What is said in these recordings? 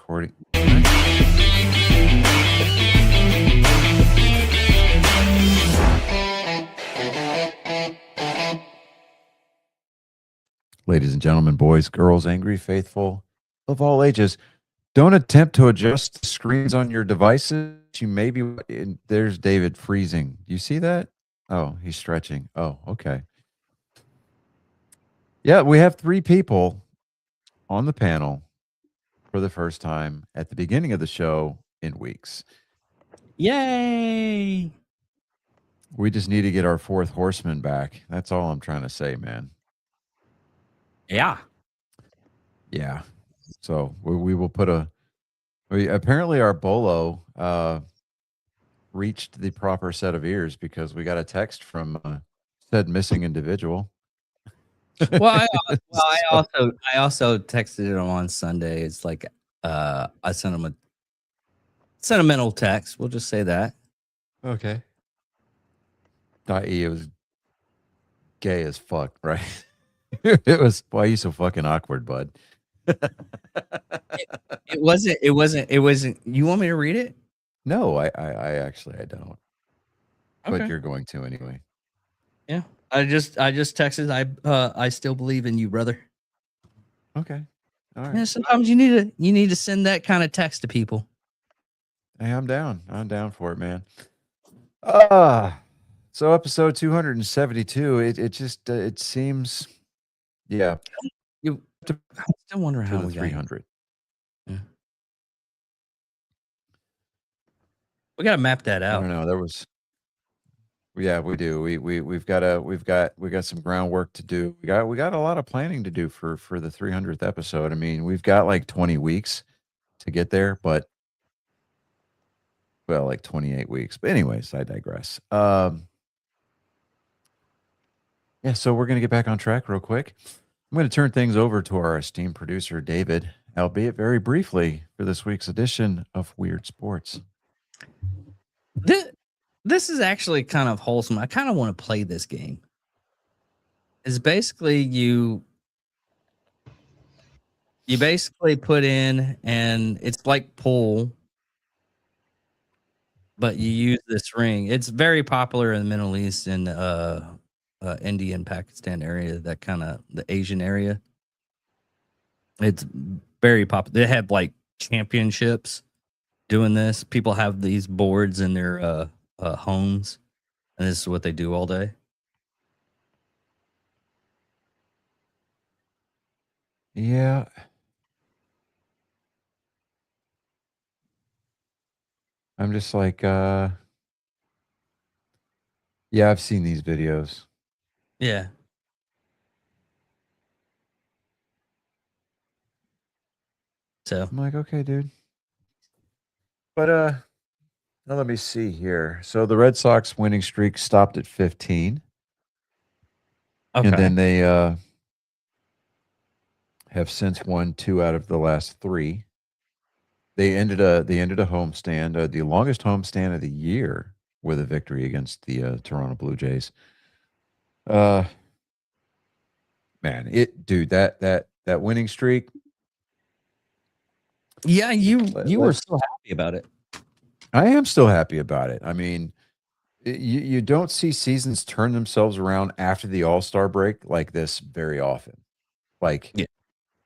recording. Ladies and gentlemen, boys, girls, angry, faithful, of all ages, don't attempt to adjust the screens on your devices. You may be. There's David freezing. You see that? Oh, he's stretching. Oh, okay. Yeah, we have 3 people on the panel for the first time at the beginning of the show in weeks. Yay! We just need to get our 4th horseman back. That's all I'm trying to say, man. Yeah. Yeah. So we will put apparently our bolo reached the proper set of ears because we got a text from said missing individual. Well, I also texted him on Sunday. It's like I sent him a sentimental text. We'll just say that. Okay. It was gay as fuck, right? It was, why are you so fucking awkward, bud? It wasn't. You want me to read it? No, I actually I don't. Okay. But you're going to anyway. Yeah. I just texted. I still believe in you, brother. Okay. All right. Yeah, sometimes you need to send that kind of text to people. Hey, I'm down. I'm down for it, man. So episode 272. It just it seems, yeah. I still wonder how we 300. Yeah. We got to map that out. I don't know. There was. Yeah, we do. We've got some groundwork to do. We got a lot of planning to do for the 300th episode. I mean, we've got like 20 weeks to get there, but well, like 28 weeks. But anyways, I digress. Yeah, so we're going to get back on track real quick. I'm going to turn things over to our esteemed producer, David, albeit very briefly, for this week's edition of Weird Sports. This is actually kind of wholesome. I kind of want to play this game. It's basically you basically put in, and it's like pool, but you use this ring. It's very popular in the Middle East and India and Pakistan area, that kind of the Asian area. It's very popular. They have like championships doing this. People have these boards in their homes, and this is what they do all day. Yeah. I'm just like, yeah, I've seen these videos. Yeah. So I'm like, okay, dude. But now let me see here. So the Red Sox winning streak stopped at 15. okay. And then they have since won 2 out of the last 3. They ended a homestand, the longest homestand of the year, with a victory against the Toronto Blue Jays. Man, that winning streak. Yeah, you were so happy about it. I am still happy about it. I mean, you don't see seasons turn themselves around after the All-Star break like this very often. Like, yeah.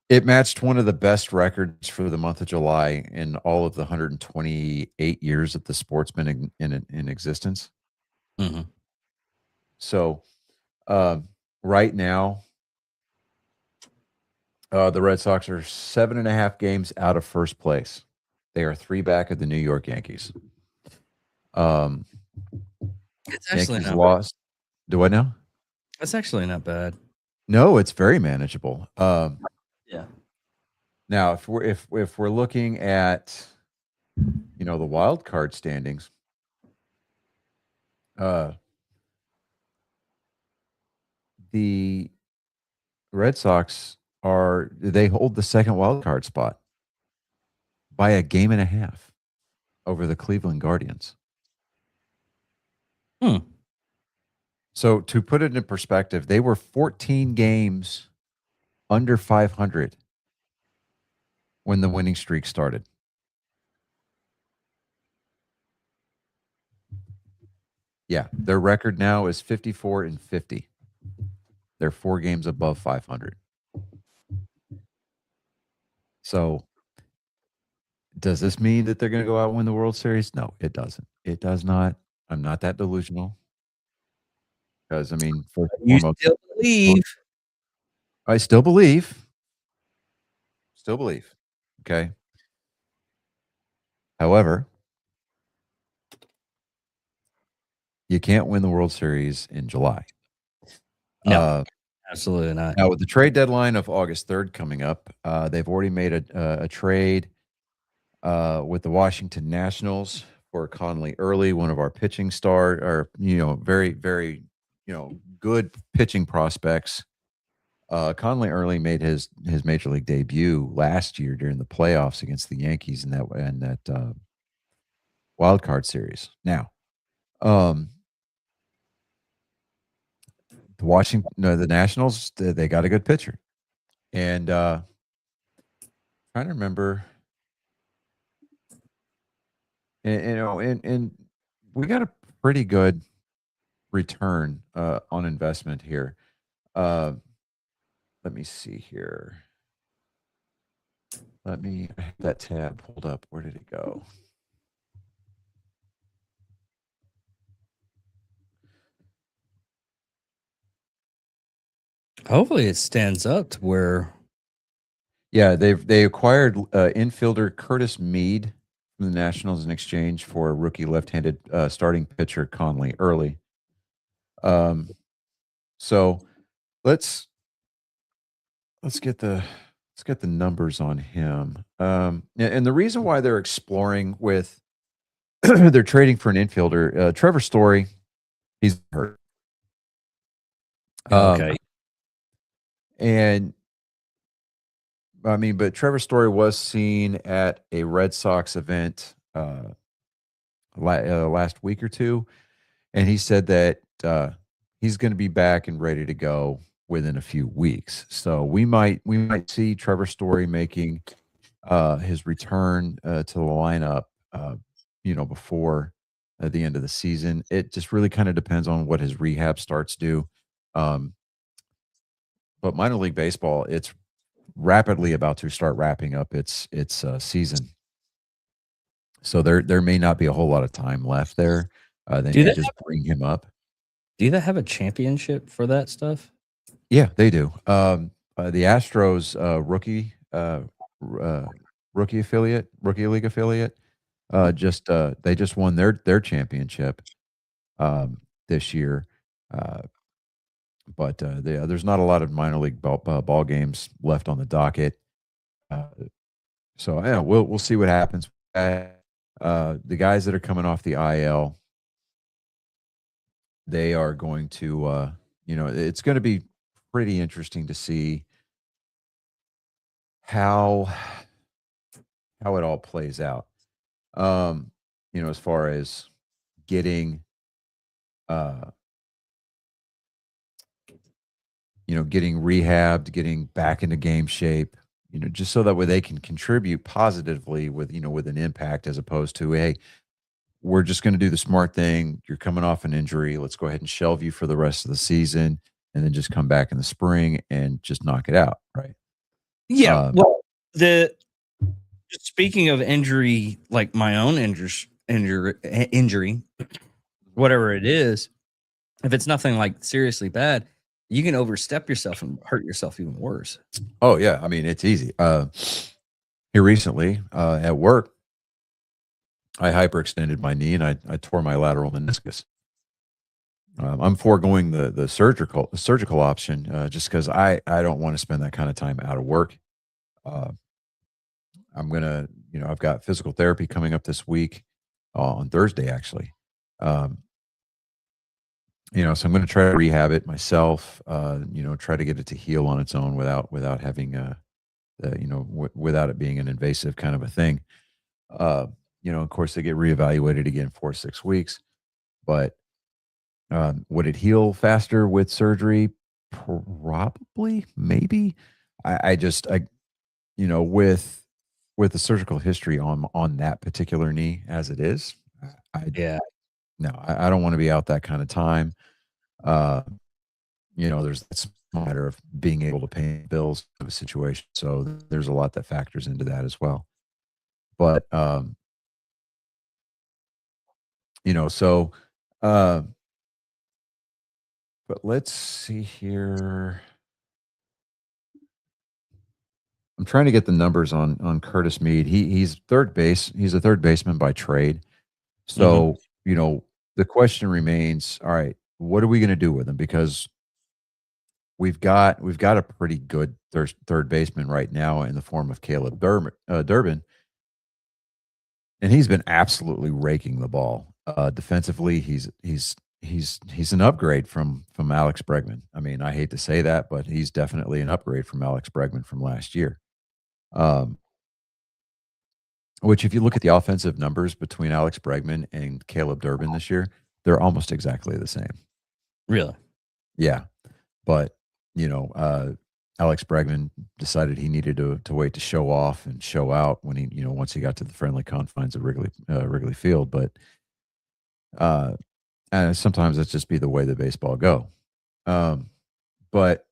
It matched one of the best records for the month of July in all of the 128 years that the sport's been in existence. Mm-hmm. So, right now, the Red Sox are 7.5 games out of first place. They are 3 back of the New York Yankees. It's actually Yankees not lost. Do I know? That's actually not bad. No, it's very manageable. Yeah. Now, if we're looking at, the wild card standings, the Red Sox they hold the second wild card spot by a game and a half over the Cleveland Guardians. So to put it in perspective, they were 14 games under 500 when the winning streak started. Yeah, their record now is 54-50. They're 4 games above 500. So, does this mean that they're gonna go out and win the World Series? No, it doesn't. It does not. I'm not that delusional. Because I mean, first and You foremost, still believe. I still believe. Still believe. Okay. However, you can't win the World Series in July. No, absolutely not. Now, with the trade deadline of August 3rd coming up, they've already made a trade with the Washington Nationals for Conley Early, one of our pitching star, or very, very, good pitching prospects. Conley Early made his major league debut last year during the playoffs against the Yankees in that wild card series. Now, the Nationals, they got a good pitcher, and trying to remember, and we got a pretty good return on investment here. Let me see here. I have that tab pulled up. Where did it go? Hopefully, it stands up to where. Yeah, they acquired infielder Curtis Mead from the Nationals in exchange for a rookie left-handed starting pitcher Conley Early. So let's get the numbers on him. And the reason why they're exploring with they're trading for an infielder, Trevor Story, he's hurt. Okay. And I mean, but Trevor Story was seen at a Red Sox event last week or two, and he said that he's going to be back and ready to go within a few weeks. So we might see Trevor Story making his return to the lineup, before the end of the season. It just really kind of depends on what his rehab starts do. But minor league baseball, it's rapidly about to start wrapping up its season. So there may not be a whole lot of time left there. They may just bring him up. Do they have a championship for that stuff? Yeah, they do. The Astros rookie league affiliate, they just won their championship this year. But there's not a lot of minor league ball games left on the docket. So yeah, we'll see what happens. The guys that are coming off the IL, they are going to, it's going to be pretty interesting to see how it all plays out. As far as getting, getting rehabbed, getting back into game shape, just so that way they can contribute positively with an impact, as opposed to, hey, we're just going to do the smart thing. You're coming off an injury. Let's go ahead and shelve you for the rest of the season and then just come back in the spring and just knock it out. Right. Yeah. Well, speaking of injury, like my own injury, whatever it is, if it's nothing like seriously bad, you can overstep yourself and hurt yourself even worse. Oh yeah. I mean, it's easy. Here recently, at work, I hyperextended my knee and I tore my lateral meniscus. I'm foregoing the surgical option just because I don't want to spend that kind of time out of work. I'm gonna, I've got physical therapy coming up this week on Thursday, actually. So I'm going to try to rehab it myself. Try to get it to heal on its own without having without it being an invasive kind of a thing. Of course, they get reevaluated again 4 to 6 weeks, but would it heal faster with surgery? Probably, maybe. With with the surgical history on that particular knee as it is, Yeah. I don't want to be out that kind of time. Uh, it's a matter of being able to pay bills of a situation. So there's a lot that factors into that as well. But so uh, but let's see here. I'm trying to get the numbers on Curtis Mead. He's third base. He's a third baseman by trade. Mhm. So, the question remains, all right, what are we going to do with him? Because we've got a pretty good third baseman right now in the form of Caleb Durbin, and he's been absolutely raking the ball. Defensively, he's an upgrade from Alex Bregman. I mean, I hate to say that, but he's definitely an upgrade from Alex Bregman from last year. Um, which, if you look at the offensive numbers between Alex Bregman and Caleb Durbin this year, they're almost exactly the same. Really? Yeah, but Alex Bregman decided he needed to wait to show off and show out when once he got to the friendly confines of Wrigley Field. But sometimes that's just be the way the baseball go. But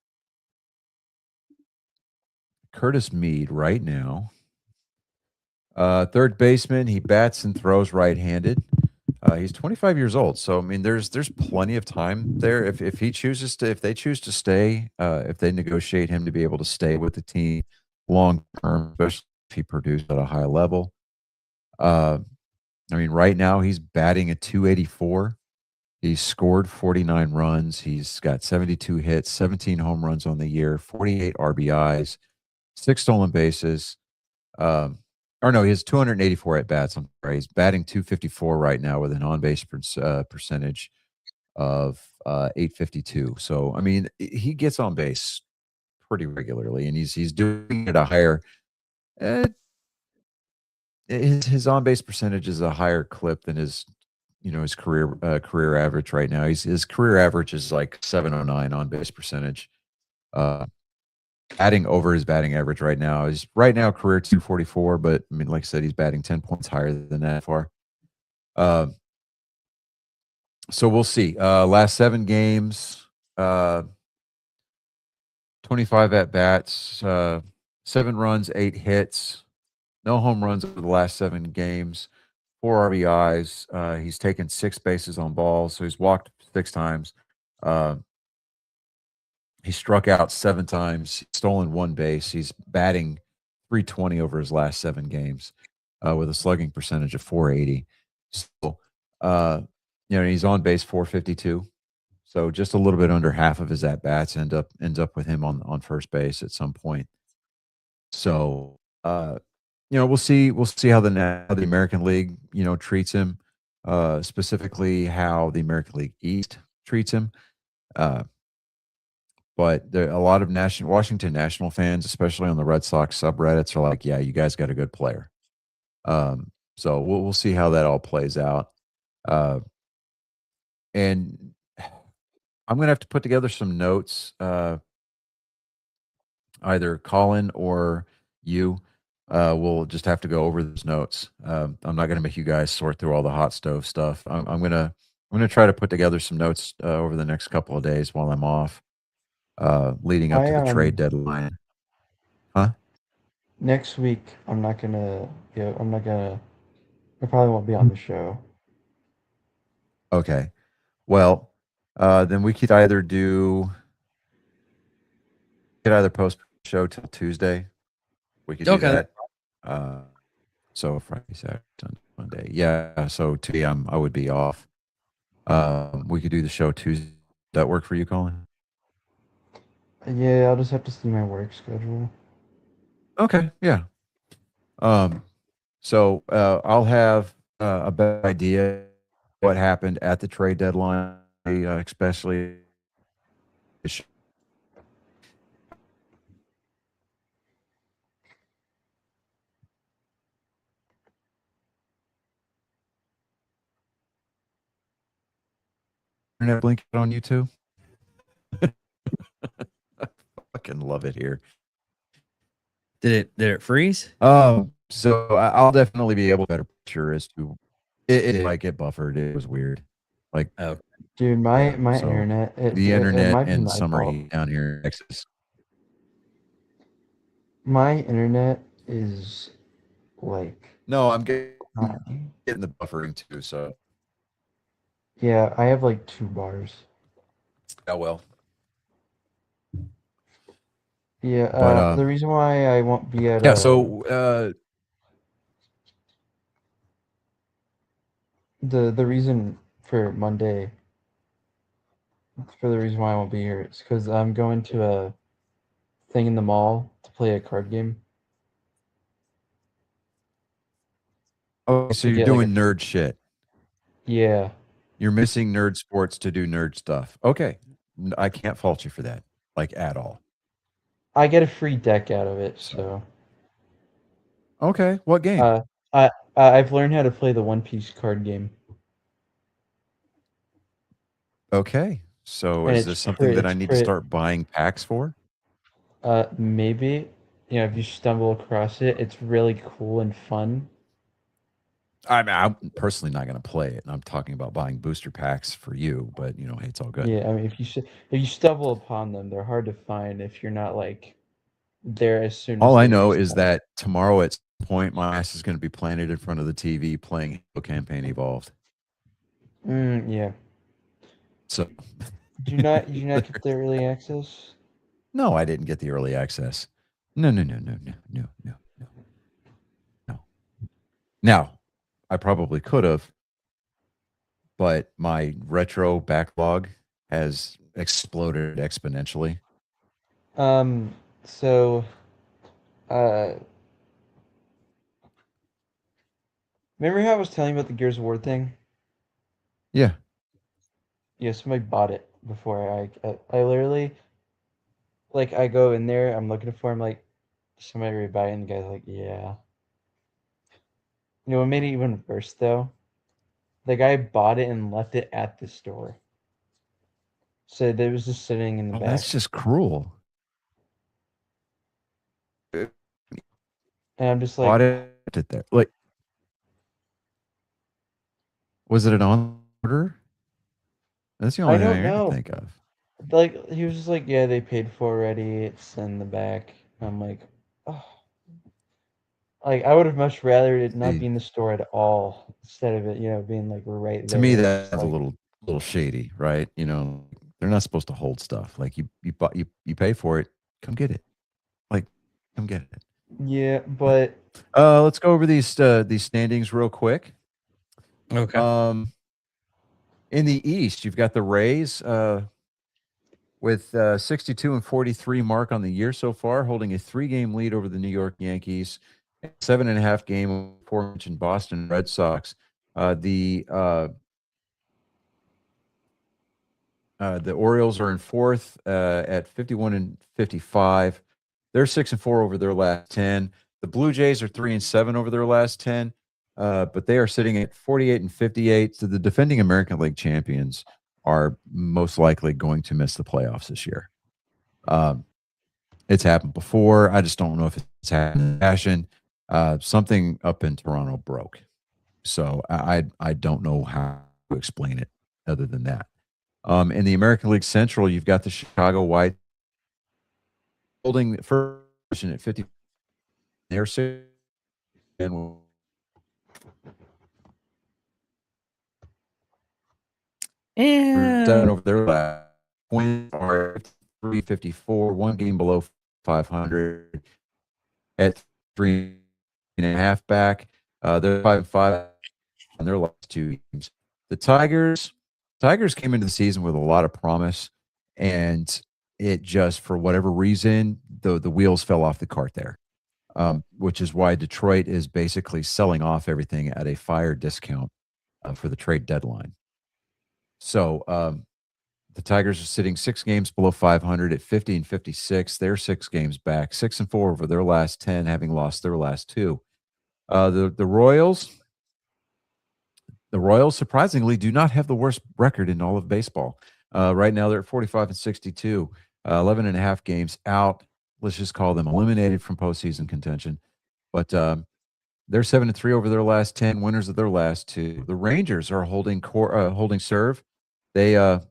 Curtis Mead right now, third baseman, he bats and throws right-handed. He's 25 years old, so I mean, there's plenty of time there. If they choose to stay, if they negotiate him to be able to stay with the team long term, especially if he produced at a high level. I mean, right now he's batting at 284. He's scored 49 runs. He's got 72 hits, 17 home runs on the year, 48 RBIs, 6 stolen bases. Or no, he has 284 at bats. I'm sorry. He's batting 254 right now with an on base percentage of 852. So I mean, he gets on base pretty regularly, and he's doing it at a higher. Uh, his on base percentage is a higher clip than his career average right now. His career average is like 709 on base percentage. Uh, Batting over his batting average right now. He's right now career 244, but I mean, like I said, he's batting 10 points higher than that far. So we'll see. Last 7 games, 25 at bats, 7 runs, 8 hits, no home runs over the last 7 games, 4 RBIs. He's taken 6 bases on balls, so he's walked 6 times. He struck out 7 times, stolen 1 base. He's batting 320 over his last 7 games, with a slugging percentage of 480. So, he's on base 452. So just a little bit under half of his at bats ends up with him on first base at some point. So, we'll see how the American League treats him, specifically how the American League East treats him. But a lot of Washington National fans, especially on the Red Sox subreddits, are like, "Yeah, you guys got a good player." So we'll see how that all plays out. And I'm gonna have to put together some notes. Either Colin or you will just have to go over those notes. I'm not gonna make you guys sort through all the hot stove stuff. I'm gonna try to put together some notes over the next couple of days while I'm off, leading up to I the trade deadline. Huh? Next week I'm not gonna I probably won't be on the show. Okay. Well, then we could either post show till Tuesday. We could do Okay. that. So Friday, Saturday, Sunday, Monday. Yeah. So today I would be off. We could do the show Tuesday. That work for you, Colin? Yeah, I'll just have to see my work schedule. Okay. Yeah. So I'll have a better idea what happened at the trade deadline, especially. Internet blinking on you too? I fucking love it here. Did it freeze? So I'll definitely be able to better picture as to it might get buffered. It was weird. Like Oh, Dude, my Yeah, my so internet, the it internet might be and my summer fault. heat down here in Texas. My internet is like, No, I'm getting uh, the buffering too. So yeah, I have like 2 bars. oh well. Yeah, But the reason why I won't be at yeah. So the reason for Monday, for the reason why I won't be here is because I'm going to a thing in the mall to play a card game okay, so to you're get like a doing nerd shit. yeah. You're missing nerd sports to do nerd stuff. Okay, I can't fault you for that, like at all. I get a free deck out of it, So so okay, what game? uh, I've learned how to play the One Piece card game, Okay, so and is this something that I need to start buying packs for? maybe, you know, if you stumble across it, it's really cool and fun. I'm personally not going to play it. And I'm talking about buying booster packs for you, but you know, hey, it's all good. Yeah, I mean, if you stumble upon them, they're hard to find if you're not like there as soon All as I they know is respawn. that tomorrow at some point, my ass is going to be planted in front of the TV playing Halo Campaign Evolved. Yeah. So, Did you not get the early access? no, I didn't get the early access. No, no, no, no, no, no, no, no, no. Now, I probably could have, but my retro backlog has exploded exponentially. So, uh, remember how I was telling you about the Gears of War thing? Yeah. Yeah, somebody bought it before I literally, like, I go in there, I'm looking for him, like, somebody already buy it, and the guy's like, yeah. You know what made it even worse, though? The guy bought it and left it at the store. So it was just sitting in the Oh, that's back. just cruel. And I'm just like, Bought it there. Like, was it an on order? That's the I only don't thing I can know. think of. Like, he was just like, yeah, they paid for already. It's in the back. I'm like, oh. Like, I would have much rather it not See, be in the store at all instead of it, you know, being like right to me, there. It's just that's a like, little shady, right? You know, they're not supposed to hold stuff. Like you pay for it, come get it. Like, come get it. yeah, but Let's go over these standings real quick. okay. In the East, you've got the Rays with 62 and 43 mark on the year so far, holding a 3-game lead over the New York Yankees, 7.5 game aforementioned Boston Red Sox. The Orioles are in fourth at 51 and 55. They're 6-4 over their last 10. The Blue Jays are 3-7 over their last 10, but they are sitting at 48 and 58. So the defending American League champions are most likely going to miss the playoffs this year. It's happened before. I just don't know if it's happened in fashion. Something up in Toronto broke, so I don't know how to explain it other than that. In the American League Central, you've got the Chicago White holding first position at 50. They're sitting and And over their last win are 354, 1 game below 500 at 3.5 back. They're 5-5 on their last 2 games. The Tigers came into the season with a lot of promise, and it just, for whatever reason, the wheels fell off the cart there, which is why Detroit is basically selling off everything at a fire discount for the trade deadline. So the Tigers are sitting 6 games below 500 at 50 and 56. They're 6 games back, 6-4 over their last 10, having lost their last 2. The Royals surprisingly do not have the worst record in all of baseball. Right now they're at 45 and 62, 11 and a half games out. Let's just call them eliminated from postseason contention. But They're 7-3 over their last 10, winners of their last 2. The Rangers are holding serve. They are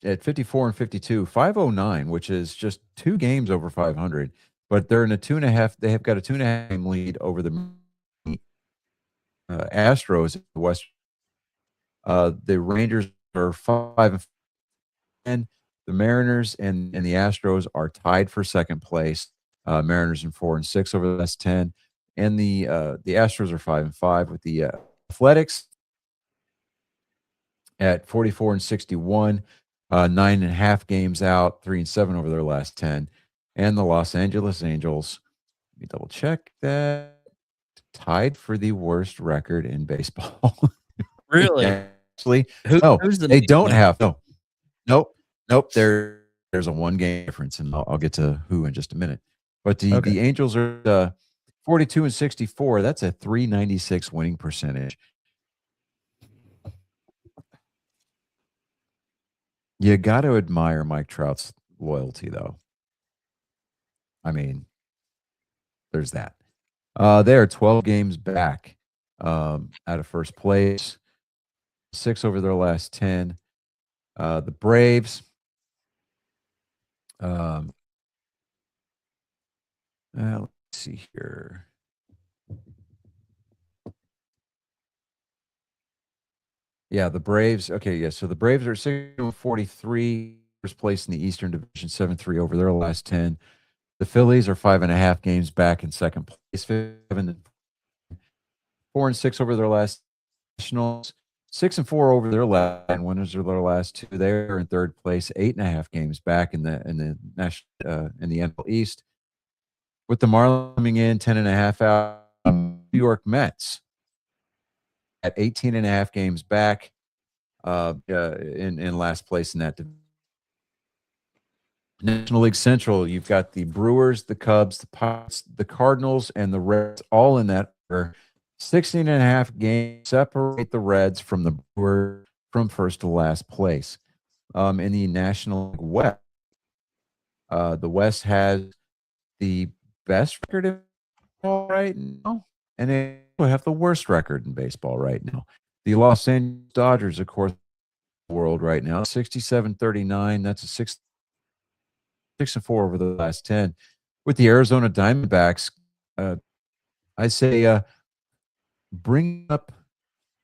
at 54 and 52, 509, which is just 2 games over 500. But they're in a 2.5. They have got a 2.5 game lead over the Astros in the West. The Rangers are 5 and the Mariners and the Astros are tied for second place. Mariners in 4 and 6 over the last 10, and the Astros are 5 and 5 with the Athletics at 44 and 61, 9.5 games out, 3 and 7 over their last 10, and the Los Angeles Angels. Let me double check that. Tied for the worst record in baseball. Really? Actually, Who's the they main don't winner? have nope. There's a 1 game difference, and I'll get to who in just a minute. But the Angels are 42 and 64. That's a 396 winning percentage. You got to admire Mike Trout's loyalty, though. I mean, there's that. They are 12 games back out of first place, 6 over their last 10. The Braves, let's see here. Yeah, the Braves. Okay, yeah. So the Braves are 6-43, first place in the Eastern Division, 7-3 over their last 10. The Phillies are 5.5 games back in second place, 4 and 6 over their last Nationals, 6 and 4 over their last 10. Winners of their last 2. They're in third place, 8.5 games back in the national in the NL East. With the Marlins coming in 10.5 out, New York Mets at 18.5 games back in last place in that division. National League Central, you've got the Brewers, the Cubs, the Pirates, the Cardinals, and the Reds all in that order. 16.5 games separate the Reds from the Brewers from first to last place. In the National League West, the West has the best record in baseball right now, and they have the worst record in baseball right now. The Los Angeles Dodgers, of course, the world right now, 67-39. That's a 6 and 4 over the last 10. With the Arizona Diamondbacks, I say bring up,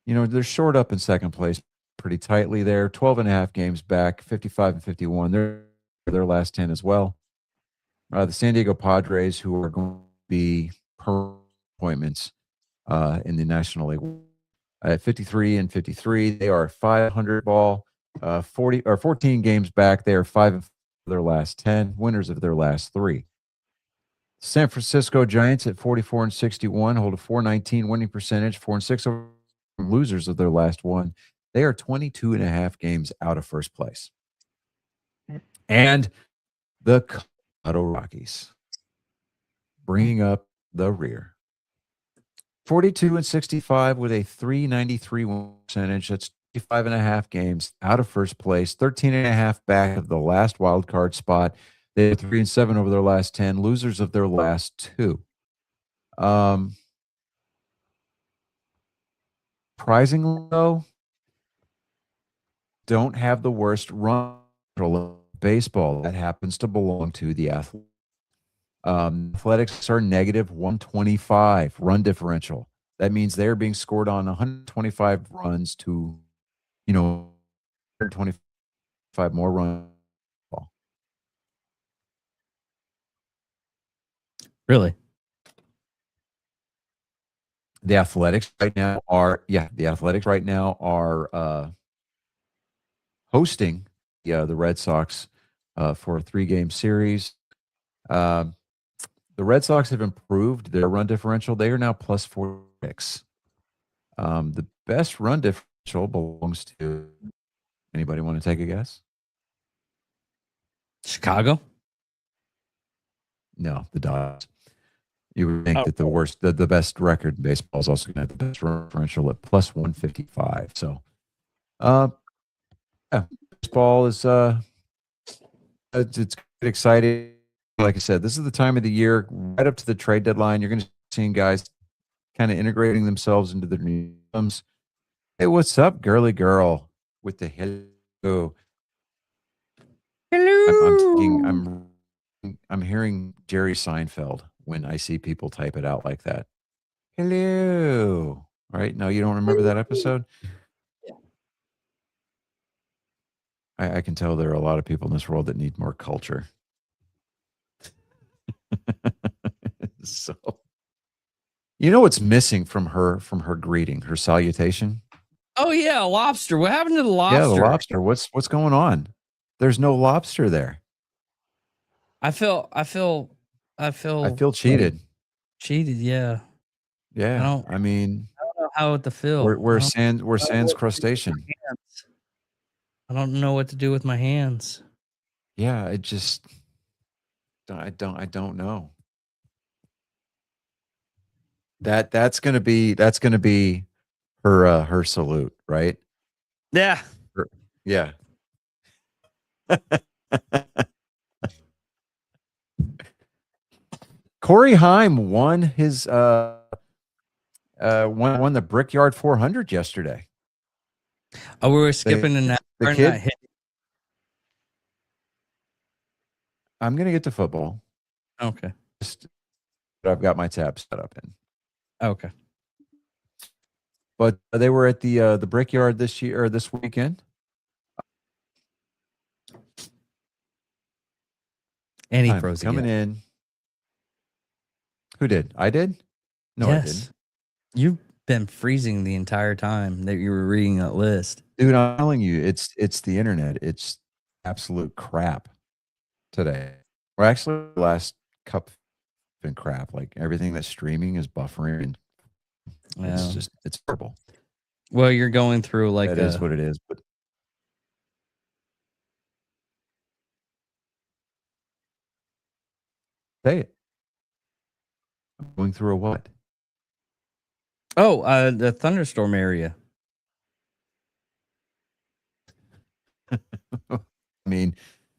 they're short up in second place pretty tightly there, 12.5 games back, 55 and 51. They're their last 10 as well. The San Diego Padres, who are going to be per appointments in the National League at 53 and 53, they are 500 ball, 14 games back. They are 5 of their last 10, winners of their last 3. San Francisco Giants at 44 and 61 hold a 419 winning percentage, 4 and 6 over losers of their last 1. They are 22.5 games out of first place. And the Colorado Rockies bringing up the rear. 42 and 65 with a 393 win percentage. That's 5.5 games out of first place, 13.5 back of the last wild card spot. They're 3 and 7 over their last 10, losers of their last 2. Surprisingly, though, don't have the worst run of baseball. That happens to belong to the Athletics. Athletics are negative 125 run differential. That means they're being scored on 125 runs to, 125 more runs. Really? The Athletics right now are hosting the Red Sox for a 3-game series. The Red Sox have improved their run differential. They are now plus 46. The best run differential belongs to anybody want to take a guess? Chicago? No, the Dodgers. You would think that the best record in baseball is also going to have the best run differential at plus 155. So, baseball is it's exciting. like I said, this is the time of the year right up to the trade deadline. You're going to see guys kind of integrating themselves into their new systems. Hey, what's up, girly girl with the hello? I'm hearing Jerry Seinfeld when I see people type it out like that. Hello. Right? No, you don't remember that episode? Yeah. I can tell there are a lot of people in this world that need more culture. So, you know what's missing from her greeting, her salutation? Oh yeah, lobster. What happened to the lobster? Yeah, the lobster. What's going on? There's no lobster there. I feel I feel cheated. cheated. Yeah. Yeah. I mean, I don't know how to feel. we're sans crustacean. I don't know what to do with my hands. Yeah, I don't know. That's gonna be her salute, right? Yeah. Yeah. Corey Heim won his won the Brickyard 400 yesterday. Oh, we were skipping the kid. I'm gonna get to football. Okay. I've got my tab set up in. Okay. But they were at the Brickyard this weekend. And he froze coming again. in. Who did? I did? No, yes. I didn't. You've been freezing the entire time that you were reading that list. Dude, I'm telling you, it's the internet. It's absolute crap today. Or actually, the last cup been crap. Like everything that's streaming is buffering. And it's terrible. Well, you're going through like that is what it is. But say it. I'm going through a what? Oh, the thunderstorm area. I mean,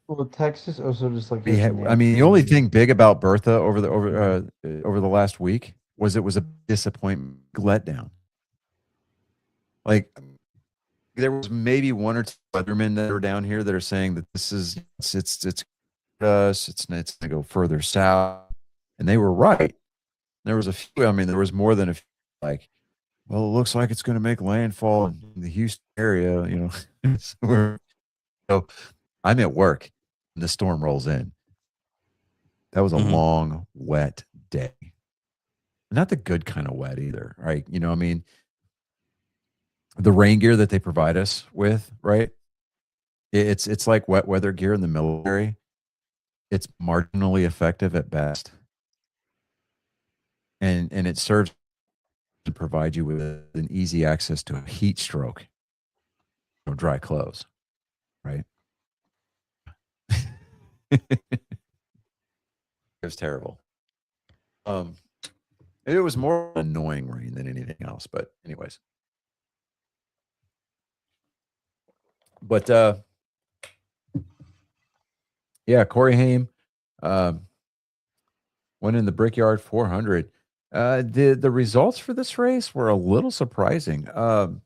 well, Texas also just like. I mean, the only thing big about Bertha over the last week was it was a disappointment, letdown. Like there was maybe one or two weathermen that are down here that are saying that this is it's going to go further south, and they were right. There was a few. I mean, there was more than a few. Like, well, it looks like it's going to make landfall in the Houston area. You know, so I'm at work, and the storm rolls in. That was a long, wet day. Not the good kind of wet either, right? You know, I mean, the rain gear that they provide us with, right? It's like wet weather gear in the military. It's marginally effective at best. And it serves to provide you with an easy access to a heat stroke or dry clothes, right? It was terrible. It was more annoying rain than anything else, but anyways. But yeah, Corey Haim went in the Brickyard 400. The results for this race were a little surprising. Starting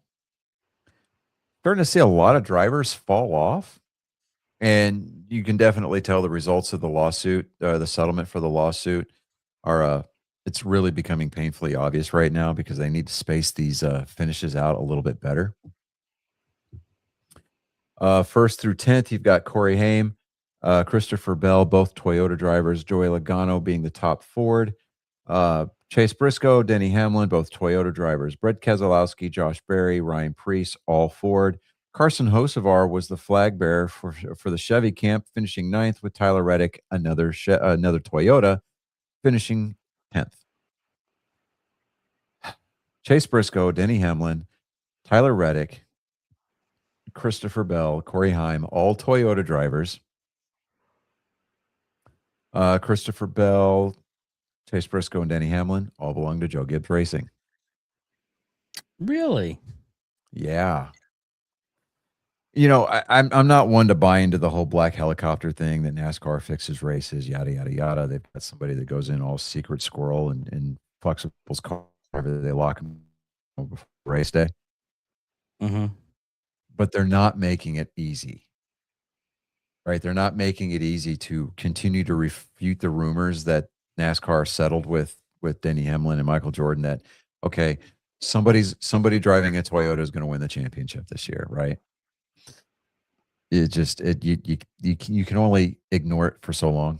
to see a lot of drivers fall off, and you can definitely tell the results of the lawsuit, the settlement for the lawsuit, are it's really becoming painfully obvious right now because they need to space these finishes out a little bit better. First through 10th, you've got Corey Haim, Christopher Bell, both Toyota drivers, Joey Logano being the top Ford, Chase Briscoe, Denny Hamlin, both Toyota drivers, Brett Keselowski, Josh Berry, Ryan Preece, all Ford. Carson Hocevar was the flag bearer for the Chevy camp, finishing 9th, with Tyler Reddick, another Toyota, finishing 10th. Chase Briscoe, Denny Hamlin, Tyler Reddick, Christopher Bell, Corey Haim, all Toyota drivers. Christopher Bell, Chase Briscoe, and Denny Hamlin all belong to Joe Gibbs Racing. Really? Yeah. I'm not one to buy into the whole black helicopter thing that NASCAR fixes races, yada yada yada. They've got somebody that goes in all secret squirrel and fucks with people's car whenever they lock them before race day. Mm-hmm. But they're not making it easy, right? They're not making it easy to continue to refute the rumors that NASCAR settled with Denny Hamlin and Michael Jordan. That okay, somebody driving a Toyota is going to win the championship this year, right? You can only ignore it for so long.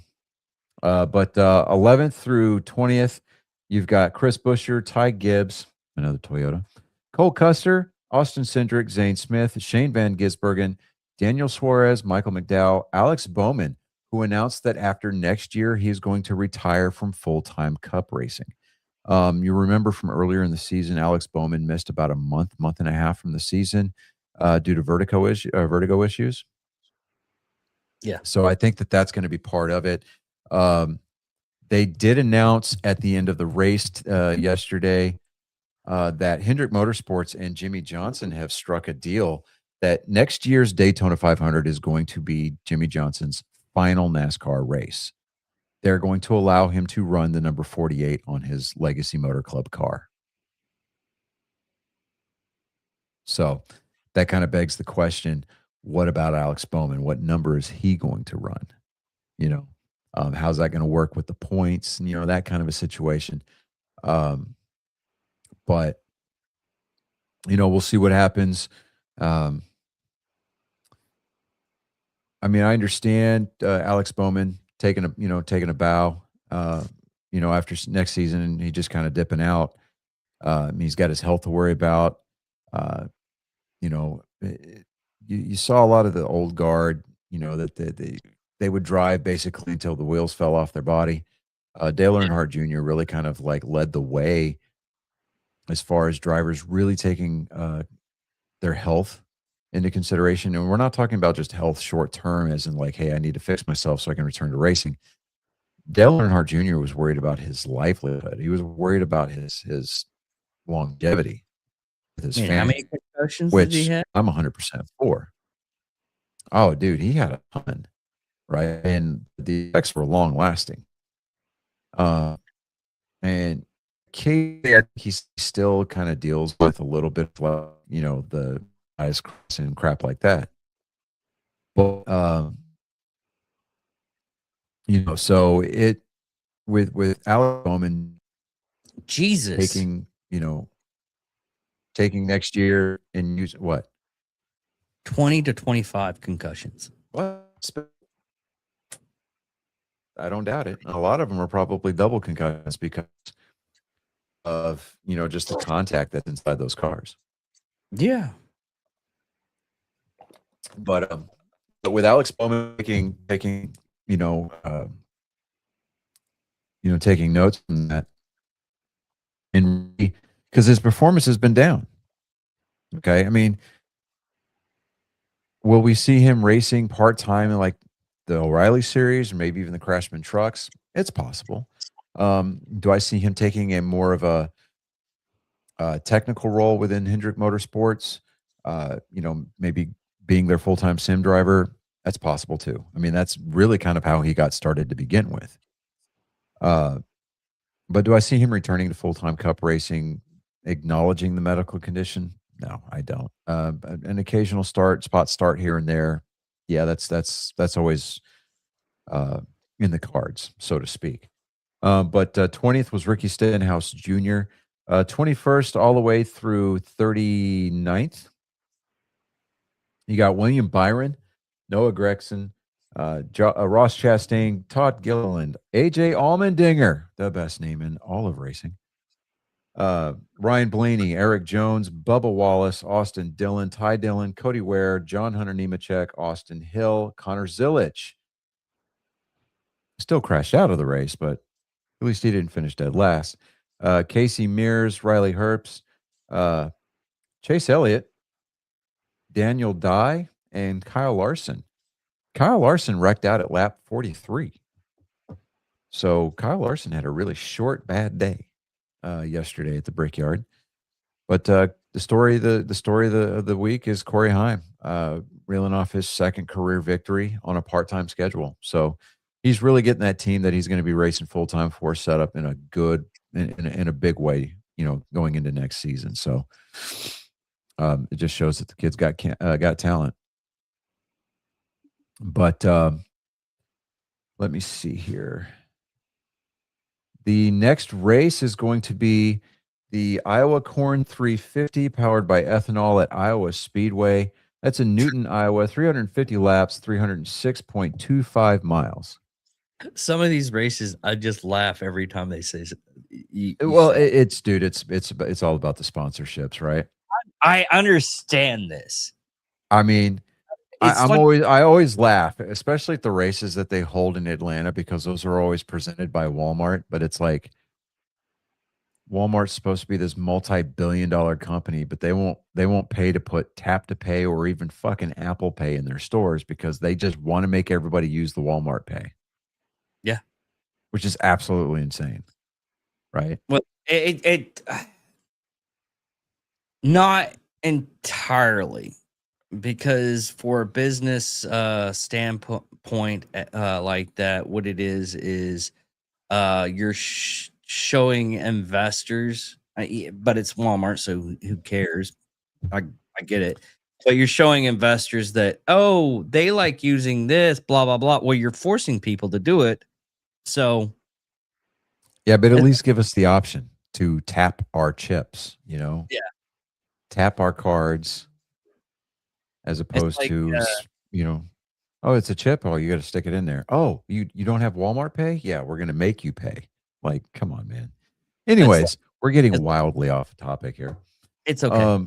But 11th through 20th, you've got Chris Buescher, Ty Gibbs, another Toyota, Cole Custer, Austin Cindric, Zane Smith, Shane Van Gisbergen, Daniel Suarez, Michael McDowell, Alex Bowman, who announced that after next year he is going to retire from full-time Cup racing. You remember from earlier in the season, Alex Bowman missed about a month and a half from the season due to vertigo issues. Yeah. So I think that that's going to be part of it. They did announce at the end of the race yesterday that Hendrick Motorsports and Jimmy Johnson have struck a deal that next year's Daytona 500 is going to be Jimmy Johnson's final NASCAR race. They're going to allow him to run the number 48 on his Legacy Motor Club car. So that kind of begs the question, what about Alex Bowman? What number is he going to run? How's that going to work with the points? That kind of a situation. But we'll see what happens. I understand Alex Bowman taking a bow, after next season, and he just kind of dipping out. He's got his health to worry about. You saw a lot of the old guard, that they would drive basically until the wheels fell off their body. Dale Earnhardt Jr. really kind of like led the way as far as drivers really taking their health into consideration. And we're not talking about just health short term, as in like, hey, I need to fix myself so I can return to racing. Dale Earnhardt Jr. was worried about his livelihood. He was worried about his longevity with his family. How many concussions did he have? I'm 100% for. Oh, dude, he had a ton, right? And the effects were long lasting. And he still kind of deals with a little bit of, the eyes and crap like that. But so it with Alex Bowman, Jesus, taking next year and use what 20 to 25 concussions. What? I don't doubt it. A lot of them are probably double concussions because of just the contact that's inside those cars. Yeah. But with Alex Bowman taking taking notes from that, and because his performance has been down. Okay, will we see him racing part-time in like the O'Reilly series or maybe even the Craftsman trucks? It's possible. Do I see him taking a more of a technical role within Hendrick Motorsports? Maybe being their full-time sim driver? That's possible too. That's really kind of how he got started to begin with. But do I see him returning to full-time Cup racing, acknowledging the medical condition? No, I don't. An occasional spot start here and there. Yeah, that's always in the cards, so to speak. But 20th was Ricky Stenhouse Jr. 21st all the way through 39th. You got William Byron, Noah Gregson, Ross Chastain, Todd Gilliland, AJ Allmendinger, the best name in all of racing. Ryan Blaney, Eric Jones, Bubba Wallace, Austin Dillon, Ty Dillon, Cody Ware, John Hunter Nemechek, Austin Hill, Connor Zilic. Still crashed out of the race, but at least he didn't finish dead last. Casey Mears, Riley Herbst, Chase Elliott, Daniel Dye, and Kyle Larson. Kyle Larson wrecked out at lap 43. So Kyle Larson had a really short, bad day yesterday at the Brickyard. But the story of the week is Corey Heim, reeling off his second career victory on a part-time schedule. So he's really getting that team that he's going to be racing full-time for set up in a good in a big way, going into next season. So it just shows that the kid's got talent. But let me see here. The next race is going to be the Iowa Corn 350 powered by ethanol at Iowa Speedway. That's in Newton, Iowa, 350 laps, 306.25 miles. Some of these races, I just laugh every time they say. It's all about the sponsorships, right? I understand this. I mean, I always laugh, especially at the races that they hold in Atlanta, because those are always presented by Walmart. But it's like Walmart's supposed to be this multi-billion-dollar company, but they won't pay to put Tap to Pay or even fucking Apple Pay in their stores because they just want to make everybody use the Walmart Pay. Yeah, which is absolutely insane, right? Well, it not entirely, because for a business standpoint like that, what it is you're showing investors, but it's Walmart, so who cares? I get it. But you're showing investors that, oh, they like using this, blah, blah, blah. Well, you're forcing people to do it. So. Yeah, but at least give us the option to tap our chips, Yeah. Tap our cards as opposed to, oh, it's a chip. Oh, you got to stick it in there. Oh, you don't have Walmart Pay? Yeah, we're going to make you pay. Like, come on, man. Anyways, we're getting wildly off topic here. It's okay.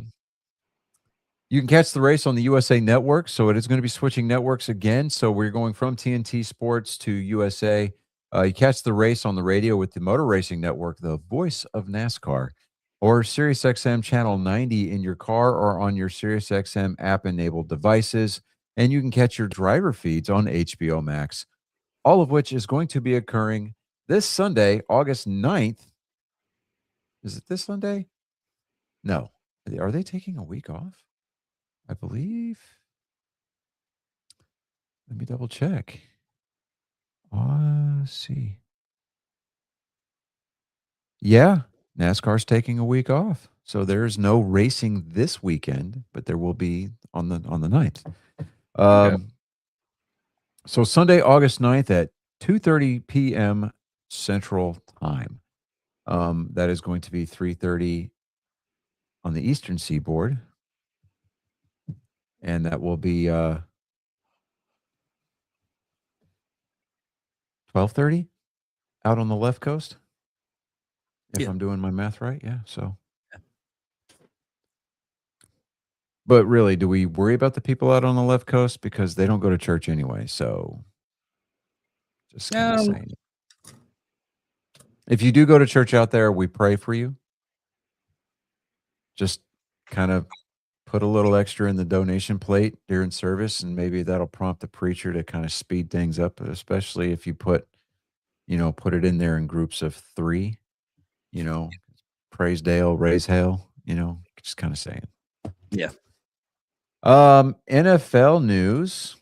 You can catch the race on the USA Network, so it is going to be switching networks again. So we're going from TNT Sports to USA. You catch the race on the radio with the Motor Racing Network, the voice of NASCAR, or SiriusXM Channel 90 in your car or on your SiriusXM app-enabled devices. And you can catch your driver feeds on HBO Max, all of which is going to be occurring this Sunday, August 9th. Is it this Sunday? No. Are they taking a week off? I believe. Let me double check. Let's see. Yeah, NASCAR's taking a week off. So there's no racing this weekend, but there will be on the 9th. Okay. So Sunday, August 9th at 2:30 p.m. Central Time. That is going to be 3:30 on the Eastern Seaboard. And that will be 12:30 out on the left coast. If I'm doing my math right. Yeah. So. Yeah. But really, do we worry about the people out on the left coast? Because they don't go to church anyway. So just kind of saying. If you do go to church out there, we pray for you. Just kind of put a little extra in the donation plate during service, and maybe that'll prompt the preacher to kind of speed things up, especially if you put it in there in groups of 3, praise Dale, raise hail, just kind of saying. Yeah. NFL news.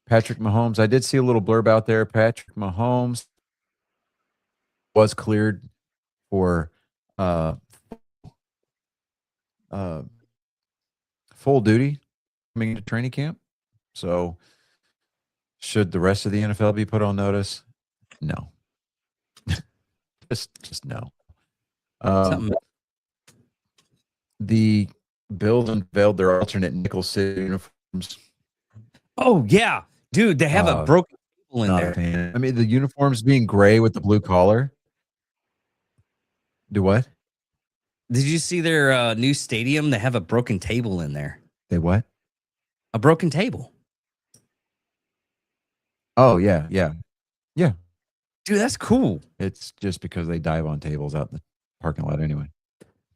Patrick Mahomes. I did see a little blurb out there. Patrick Mahomes was cleared for full duty coming into training camp. So should the rest of the NFL be put on notice? No. just no. The Bills unveiled their alternate nickel city uniforms. Oh yeah, dude, they have a broken table in there. I mean, the uniforms being gray with the blue collar. Do what? Did you see their new stadium? They have a broken table in there. They what? A broken table. Oh yeah. Dude, that's cool. It's just because they dive on tables out in the parking lot anyway.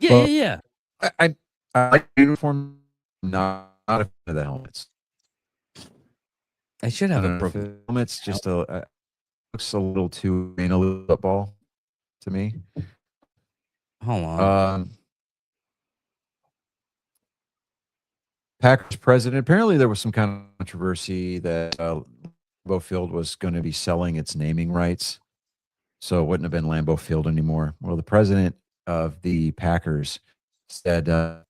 Yeah. I like uniform, not a fan of the helmets. I should have a broken helmet's just looks a little too anal football to me. Hold on. Packers president. Apparently, there was some kind of controversy that Lambeau Field was going to be selling its naming rights, so it wouldn't have been Lambeau Field anymore. Well, the president of the Packers said, "We're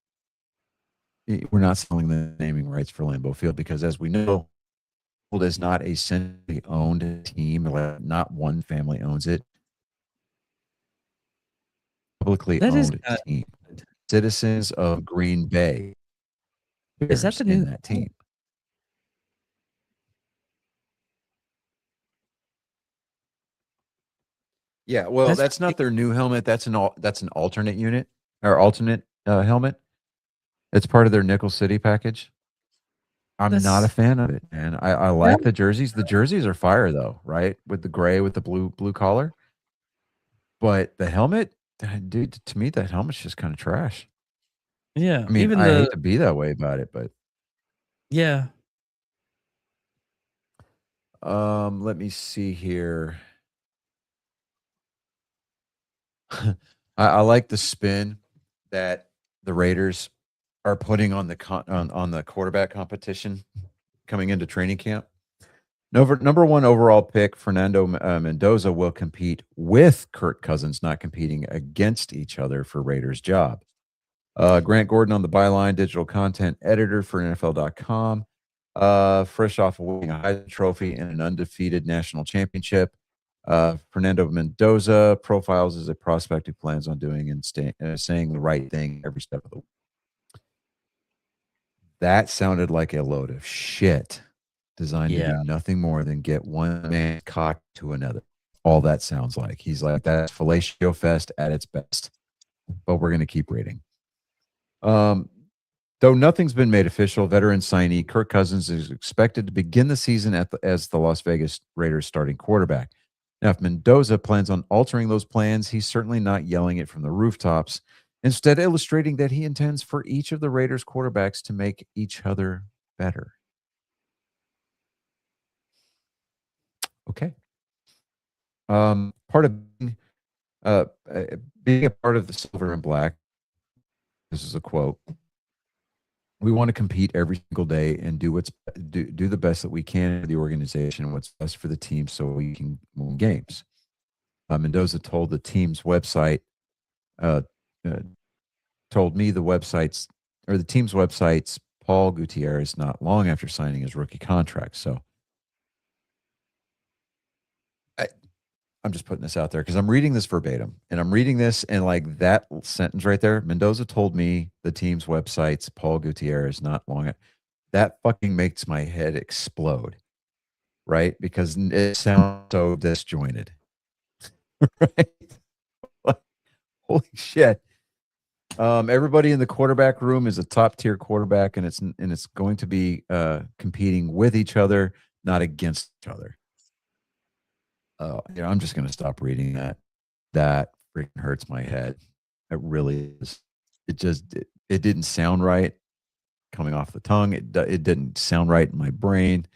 not selling the naming rights for Lambeau Field because, as we know, it is not a centrally owned team. Like, not one family owns it. Publicly That is owned team. Citizens of Green Bay. Is that the in new that team?" Yeah, well, that's not their new helmet. That's an alternate unit or alternate helmet. It's part of their Nickel City package. I'm not a fan of it, man. I like the jerseys. The jerseys are fire though, right? With the gray with the blue collar. But the helmet, dude, to me that helmet's just kind of trash. Yeah, I mean, I hate to be that way about it, but yeah. Let me see here. I like the spin that the Raiders are putting on the quarterback competition coming into training camp. Number one overall pick, Fernando Mendoza, will compete with Kirk Cousins, not competing against each other for Raiders' job. Grant Gordon on the byline, digital content editor for NFL.com. Fresh off of winning a Heisman Trophy and an undefeated national championship. Fernando Mendoza profiles as a prospect who plans on doing and saying the right thing every step of the way. That sounded like a load of shit designed to do nothing more than get one man cocked to another. All that sounds like. He's like, that's fellatio fest at its best. But we're going to keep reading. Though nothing's been made official, veteran signee Kirk Cousins is expected to begin the season as the Las Vegas Raiders starting quarterback. Now, if Mendoza plans on altering those plans, he's certainly not yelling it from the rooftops, instead illustrating that he intends for each of the Raiders quarterbacks to make each other better. Okay. Part of being a part of the silver and black, this is a quote, we want to compete every single day and do the best that we can for the organization, what's best for the team so we can win games. Mendoza told the team's website, told me the team's website's Paul Gutierrez not long after signing his rookie contract. So I'm just putting this out there because I'm reading this verbatim, and I'm reading this and like that sentence right there. Mendoza told me the team's website's Paul Gutierrez not long. That fucking makes my head explode, right? Because it sounds so disjointed, right? Like, holy shit! Everybody in the quarterback room is a top tier quarterback, and it's going to be competing with each other, not against each other. I'm just going to stop reading that. That freaking hurts my head. It really is. It didn't sound right coming off the tongue. It didn't sound right in my brain.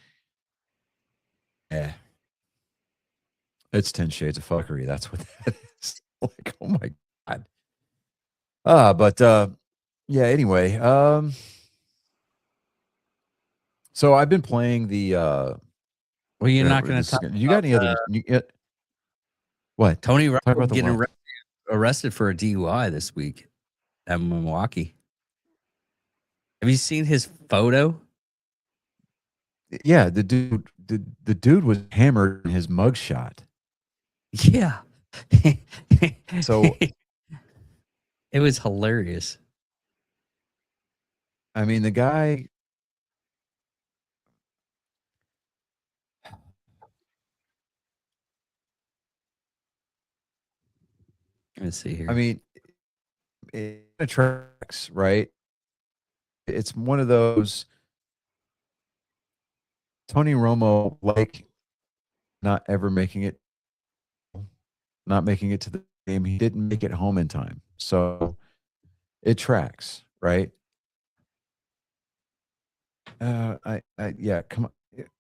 It's 10 shades of fuckery. That's what that is. Like, oh my God. But yeah, anyway. So I've been playing the well, you're not going to talk. You got any other? What? Tony Romo getting arrested for a DUI this week at Milwaukee. Have you seen his photo? Yeah, the dude was hammered in his mugshot. Yeah. So it was hilarious. I mean, the guy. Let's see here. I mean, it attracts, right? It's one of those. Tony Romo, like, not making it to the game. He didn't make it home in time, so it tracks, right? Yeah, come on.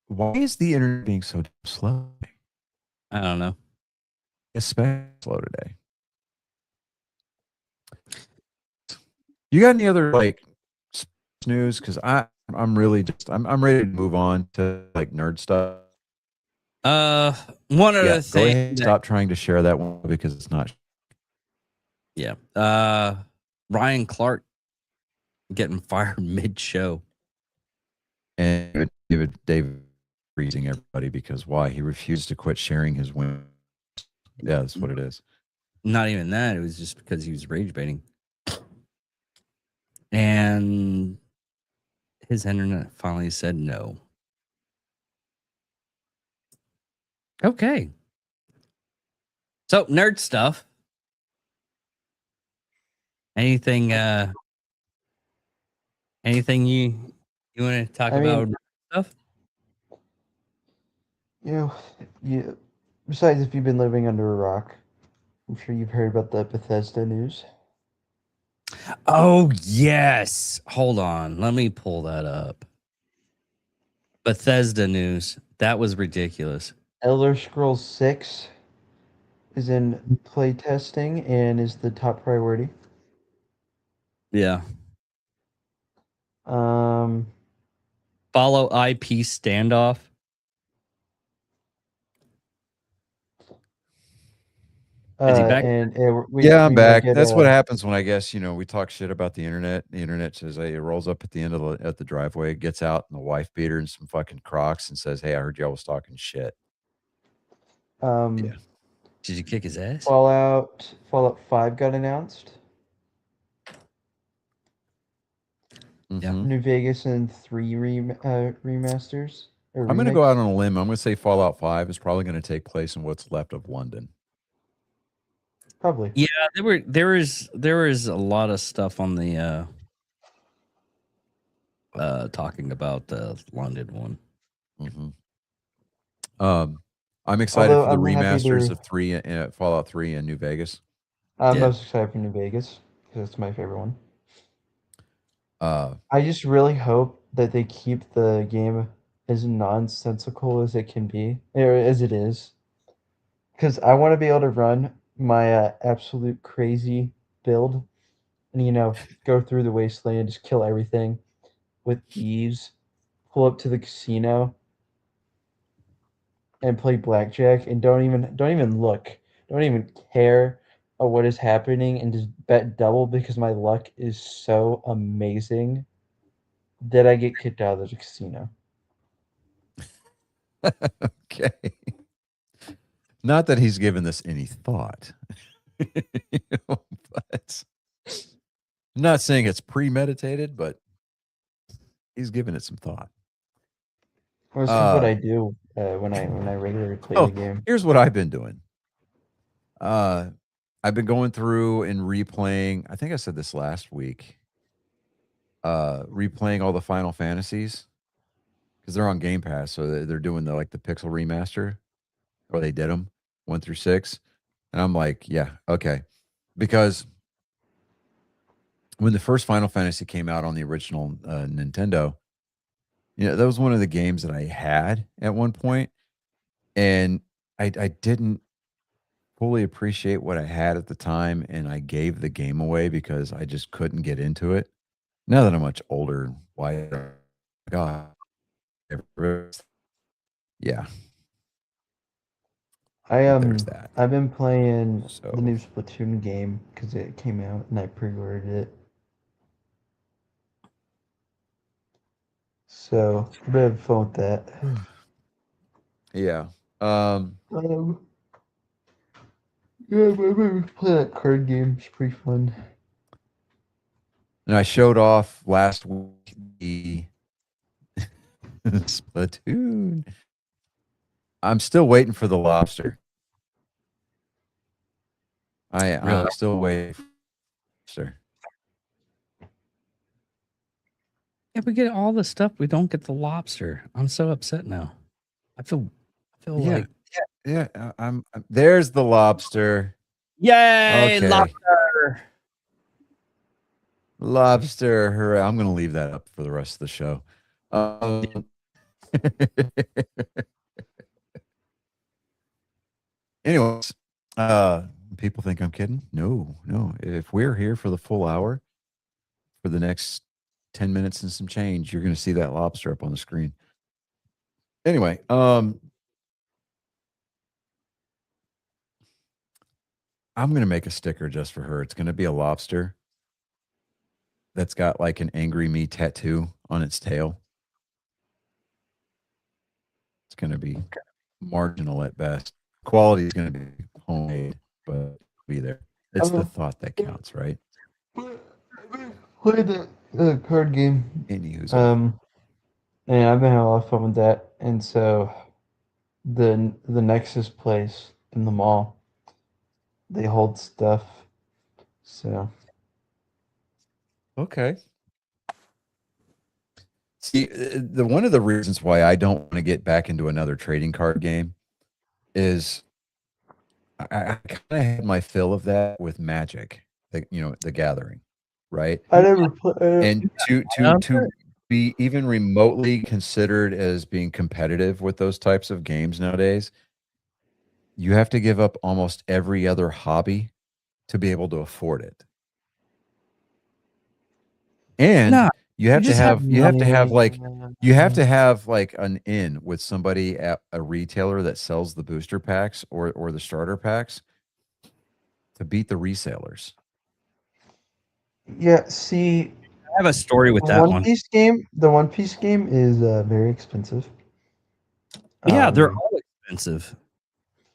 Why is the internet being so slow? I don't know. Especially slow today. You got any other like news because I'm really just I'm ready to move on to like nerd stuff. One other Yeah, go thing. ahead. Stop trying to share that one because it's not. Yeah. Ryan Clark getting fired mid-show. And David freezing everybody because why? He refused to quit sharing his win. Yeah, that's what it is. Not even that. It was just because he was rage baiting. And his internet finally said no. Okay. So nerd stuff. Anything anything you want to talk about stuff? Besides, if you've been living under a rock, I'm sure you've heard about the Bethesda news. Oh, yes. Hold on. Let me pull that up. Bethesda news. That was ridiculous. Elder Scrolls 6 is in play testing and is the top priority. Yeah. Um, Follow IP standoff. Is he back? and Yeah, I'm we might back. get That's what happens when I guess we talk shit about the internet. The internet says, "Hey," it rolls up at the end of the driveway, it gets out in the wife beater and some fucking Crocs and says, "Hey, I heard y'all was talking shit." Yeah. Did you kick his ass? Fallout 5 got announced. Yeah. New Vegas and 3 remasters. I'm going to go out on a limb. I'm going to say Fallout 5 is probably going to take place in what's left of London. Probably. Yeah, there was a lot of stuff on the talking about the London one. I'm excited for the I'm remasters of Fallout 3 and New Vegas. I'm most excited for New Vegas because it's my favorite one. I just really hope that they keep the game as nonsensical as it can be, or as it is, because I want to be able to run my absolute crazy build, and go through the wasteland, just kill everything with ease, pull up to the casino, and play blackjack, and don't even look, don't even care what is happening, and just bet double because my luck is so amazing that I get kicked out of the casino. Okay. Not that he's given this any thought, but I'm not saying it's premeditated, but he's given it some thought. Well, this is what I do when I regularly play the game. Here's what I've been doing. I've been going through and replaying. I think I said this last week. Replaying all the Final Fantasies because they're on Game Pass, so they're doing the Pixel remaster, or they did them 1 through 6, and I'm like, yeah, okay, because when the first Final Fantasy came out on the original Nintendo, that was one of the games that I had at one point, and I didn't fully appreciate what I had at the time, and I gave the game away because I just couldn't get into it. Now that I'm much older, wiser, God, yeah. There's that. I've been playing the new Splatoon game because it came out and I pre-ordered it. So I'm gonna have fun with that. Yeah. Yeah, maybe play that card game. It's pretty fun. And I showed off last week the Splatoon. I'm still waiting for the lobster. I'm still waiting for the lobster. If we get all the stuff, we don't get the lobster. I'm so upset now. I feel like I'm there's the lobster. Yay, okay. Lobster. Hooray. I'm going to leave that up for the rest of the show. Anyways, people think I'm kidding. No. If we're here for the full hour for the next 10 minutes and some change, you're going to see that lobster up on the screen. Anyway, I'm going to make a sticker just for her. It's going to be a lobster that's got like an angry me tattoo on its tail. It's going to be marginal at best. Quality is going to be homemade, but it'll be there. It's the thought that counts, right? Play the card game. Anywho's And I've been having a lot of fun with that. And so the Nexus place in the mall, they hold stuff. So okay. See, the one of the reasons why I don't want to get back into another trading card game is I kind of had my fill of that with Magic, the Gathering, right? I never played. And to be even remotely considered as being competitive with those types of games nowadays, you have to give up almost every other hobby to be able to afford it. And you have to have like an in with somebody at a retailer that sells the booster packs or the starter packs to beat the resellers. Yeah, see, I have a story with the that One one. Piece game. The One Piece game is very expensive. Yeah, they're all expensive.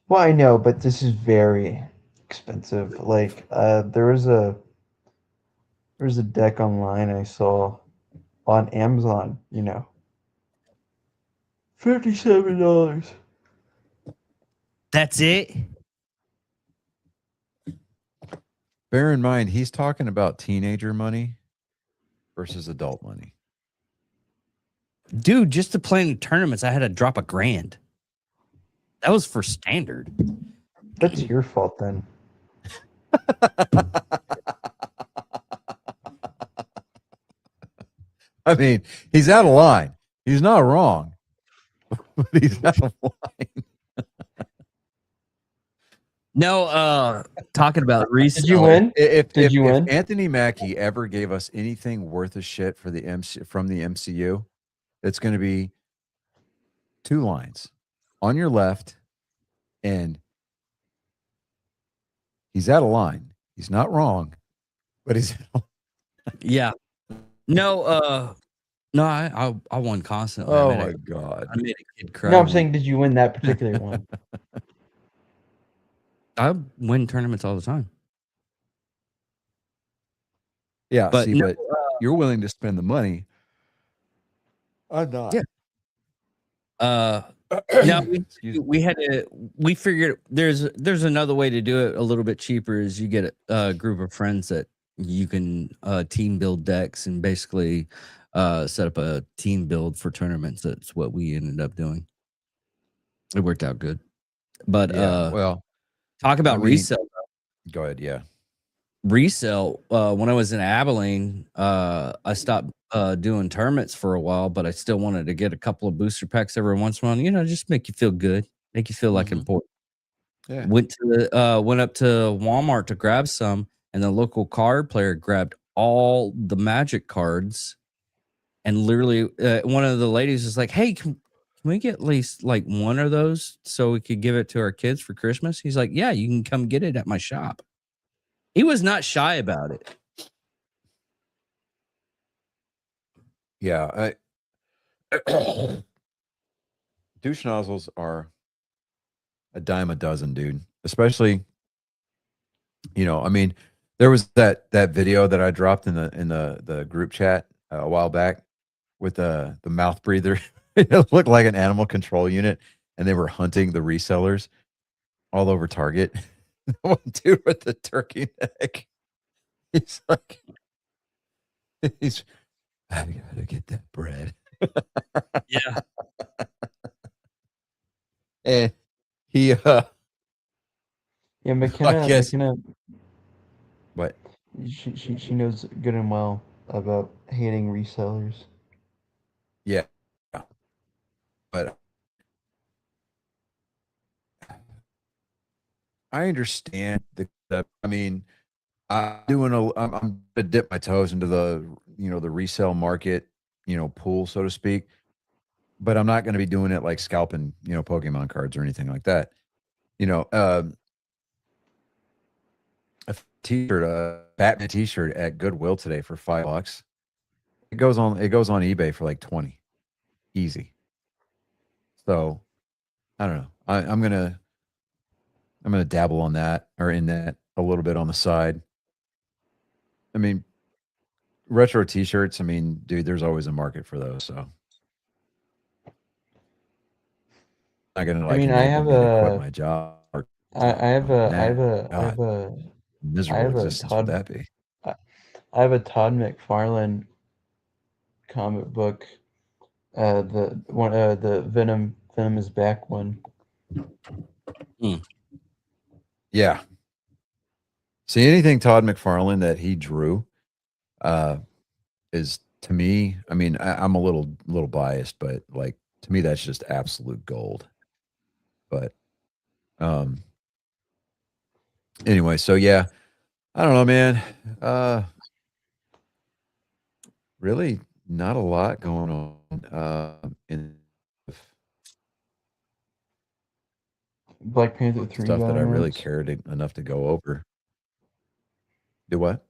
Well, I know, but this is very expensive. Like, there was a deck online I saw on Amazon. $57. That's it. Bear in mind, he's talking about teenager money versus adult money. Dude, just to play in tournaments, I had to drop $1,000. That was for standard. That's your fault then. I mean, he's out of line. He's not wrong, but he's out of line. No, talking about resale. Did you win? If you win? Anthony Mackie ever gave us anything worth a shit for from the MCU, it's going to be 2 lines on your left, and he's out of line. He's not wrong, but he's Yeah. No, I won constantly. oh my god! I made a kid cry. No, I'm saying, did you win that particular one? I win tournaments all the time. Yeah, But but you're willing to spend the money. I'm not. Yeah. No, we figured there's another way to do it a little bit cheaper. Is you get a group of friends that you can team build decks and basically set up a team build for tournaments. That's what we ended up doing. It worked out good. But well, talk about resale. Go ahead. Yeah. Resale. When I was in Abilene, I stopped doing tournaments for a while, but I still wanted to get a couple of booster packs every once in a while. Just make you feel good, make you feel like important. Yeah. Went up to Walmart to grab some, and the local card player grabbed all the Magic cards, and literally one of the ladies was like, "Hey, can we get at least like one of those so we could give it to our kids for Christmas?" He's like, "Yeah, you can come get it at my shop." He was not shy about it. Yeah. Douche nozzles are a dime a dozen, dude. Especially, I mean, there was that video that I dropped in the group chat a while back with the mouth breather. It looked like an animal control unit, and they were hunting the resellers all over Target. One dude with the turkey neck. He's like, I gotta get that bread. Yeah. And he Yeah, McKenna. I guess- McKenna, what? she knows good and well about hating resellers. Yeah. But I understand I mean, I'm gonna dip my toes into the the resale market, pool, so to speak. But I'm not going to be doing it like scalping, Pokemon cards or anything like that. A t-shirt, a Batman t-shirt at Goodwill today for $5. It goes on eBay for like 20. Easy. So I don't know. I'm gonna dabble on that or in that a little bit on the side. I mean, retro t-shirts, I mean, dude, there's always a market for those. So I'm not gonna I like mean, I enable have me to quit a, my job. I have a, I have a, I God, have a, I miserable have a existence would Todd, that be? I I have a Todd McFarlane comic book. The Venom is back one. Yeah. See, anything Todd McFarlane that he drew uh is, to me, I mean, I'm a little biased, but like, to me that's just absolute gold. But anyway, so yeah, I don't know, man. Really not a lot going on in Black Panther 3 stuff got that I really announced. cared enough to go over. Do what?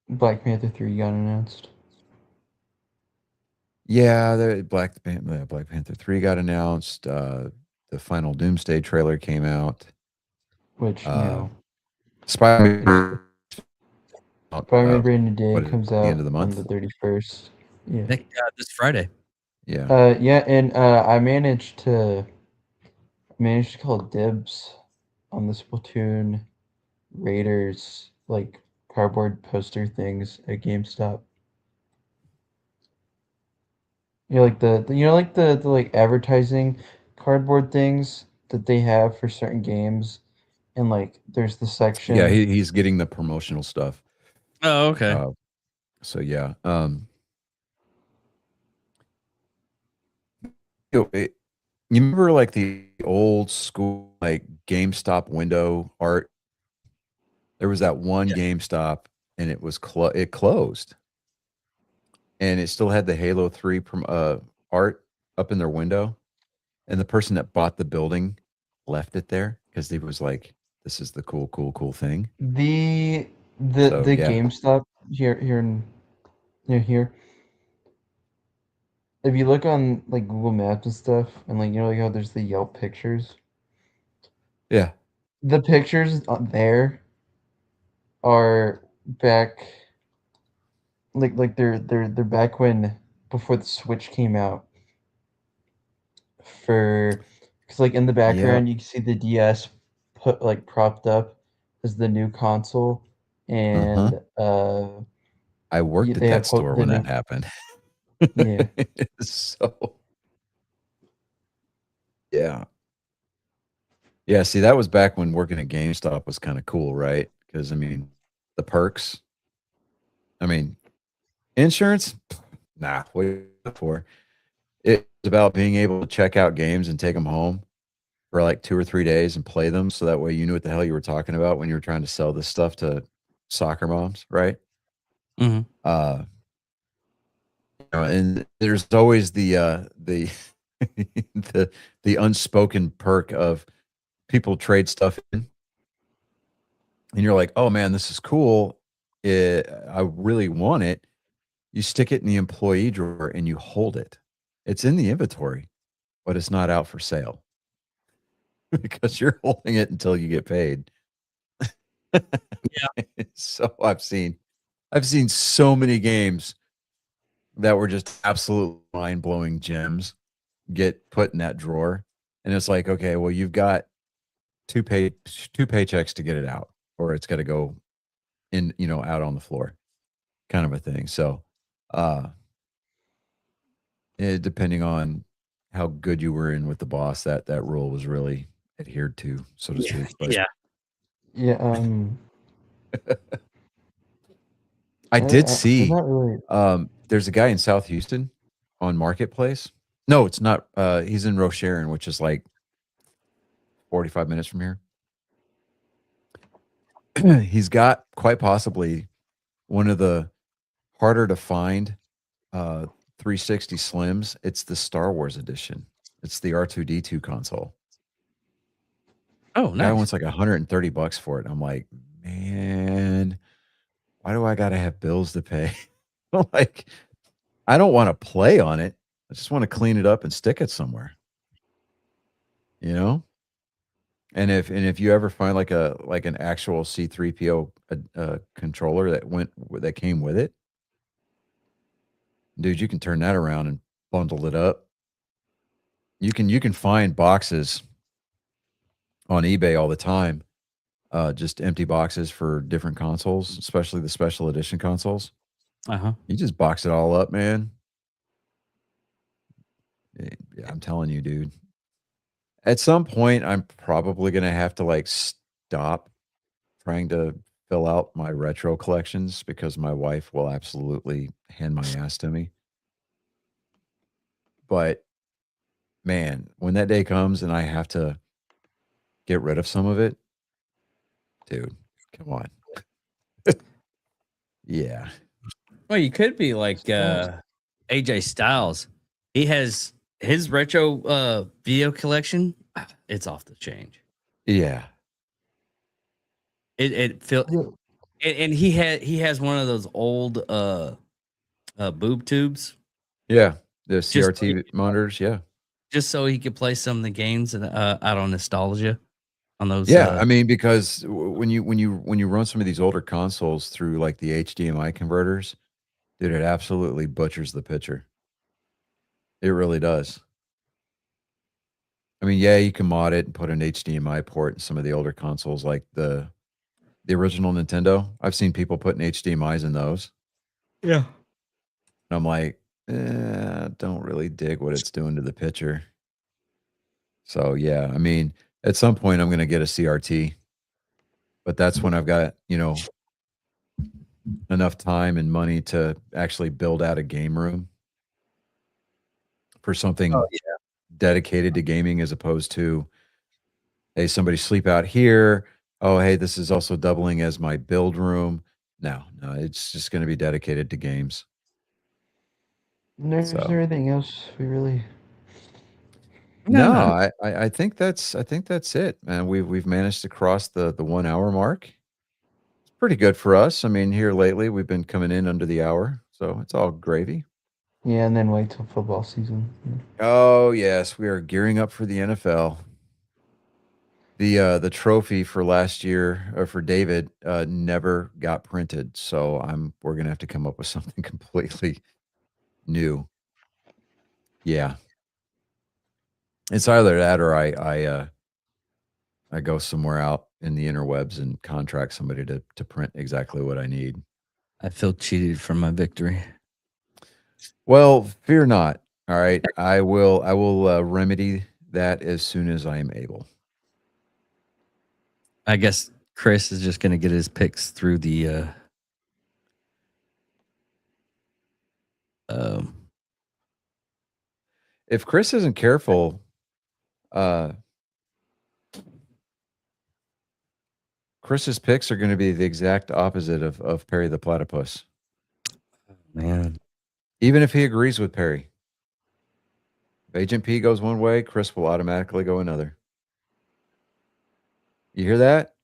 Black Panther 3 got announced. Yeah, the Black Panther 3 got announced. The final Doomsday trailer came out. Which, Spider-Man Spider-Man Brand New Day what is it, comes the end out of the on the month? 31st. Yeah. This Friday. Yeah. Yeah, and I managed to call dibs on the Splatoon Raiders like cardboard poster things at GameStop. Like the like advertising cardboard things that they have for certain games, and like there's the Yeah, section. he's getting the promotional stuff. Oh, okay. So yeah. You remember like the old school like GameStop window art? There was that one GameStop and it was it closed. And it still had the Halo 3 art up in their window. And the person that bought the building left it there because he was like, this is the cool thing. The So yeah. GameStop here. If you look on like Google Maps and stuff, and like like how there's the Yelp pictures, Yeah. the pictures there are back like they're back when before the Switch came out. Because like in the Yeah. background you can see the DS put like propped up as the new console, and I worked at they that have store the when that new happened. yeah. So yeah. Yeah, see, that was back when working at GameStop was kind of cool, right? Because I mean, the perks. I mean, insurance, nah, wait for. It's about being able to check out games and take them home for like 2 or 3 days and play them, so that way you knew what the hell you were talking about when you were trying to sell this stuff to soccer moms, right? Mhm. And there's always the the unspoken perk of people trade stuff in, and you're like, oh man, this is cool. I really want it. You stick it in the employee drawer and you hold it. It's in the inventory, but it's not out for sale because you're holding it until you get paid. Yeah. So I've seen so many games that were just absolute mind-blowing gems get put in that drawer. And it's like, okay, well, you've got two paychecks to get it out, or it's got to go in, out on the floor, kind of a thing. So, depending on how good you were in with the boss, that rule was really adhered to, so to speak. But Yeah. I did I'm see, not really. there's a guy in South Houston on Marketplace. No, it's not. He's in Rocheron, which is like 45 minutes from here. He's got quite possibly one of the harder to find 360 Slims. It's the Star Wars edition. It's the R2D2 console. Oh, Guy nice. wants like $130 for it. I'm like, man, why do I gotta have bills to pay? Like, I don't want to play on it. I just want to clean it up and stick it somewhere. You know? And if you ever find like an actual C3PO controller that came with it, dude, you can turn that around and bundle it up. You can find boxes on eBay all the time, just empty boxes for different consoles, especially the special edition consoles. You just box it all up, man. Yeah, I'm telling you, dude. At some point, I'm probably gonna have to like stop trying to fill out my retro collections because my wife will absolutely hand my ass to me. But man, when that day comes and I have to get rid of some of it, dude, come on. Yeah. Well, you could be like AJ Styles. He has his retro video collection. It's off the chain. Yeah. It feel and he has one of those old boob tubes. Yeah. The CRT monitors. Yeah. Just so he could play some of the games and out on nostalgia on those. Yeah, I mean, because when you run some of these older consoles through like the HDMI converters, dude, it absolutely butchers the picture. It really does. I mean, yeah, you can mod it and put an HDMI port in some of the older consoles, like the original Nintendo. I've seen people putting HDMIs in those. Yeah. And I'm like, don't really dig what it's doing to the picture. So yeah, I mean, at some point I'm gonna get a CRT, but that's when I've got, enough time and money to actually build out a game room for something dedicated to gaming, as opposed to, hey, somebody sleep out here. Oh, hey, this is also doubling as my build room. No, it's just going to be dedicated to games. There's everything else we really. No. I think that's it, man. We've managed to cross the 1 hour mark. It's pretty good for us. I mean, here lately we've been coming in under the hour, so it's all gravy. Yeah, and then wait till football season. Oh yes, we are gearing up for the NFL. The trophy for last year, or for David, never got printed, so we're gonna have to come up with something completely new. Yeah, it's either that or I go somewhere out in the interwebs and contract somebody to print exactly what I need. I feel cheated for my victory. Well, fear not. All right, I will remedy that as soon as I am able. I guess Chris is just going to get his picks through the if Chris isn't careful, Chris's picks are going to be the exact opposite of Perry the Platypus. Man. Even if he agrees with Perry. If Agent P goes one way, Chris will automatically go another. You hear that,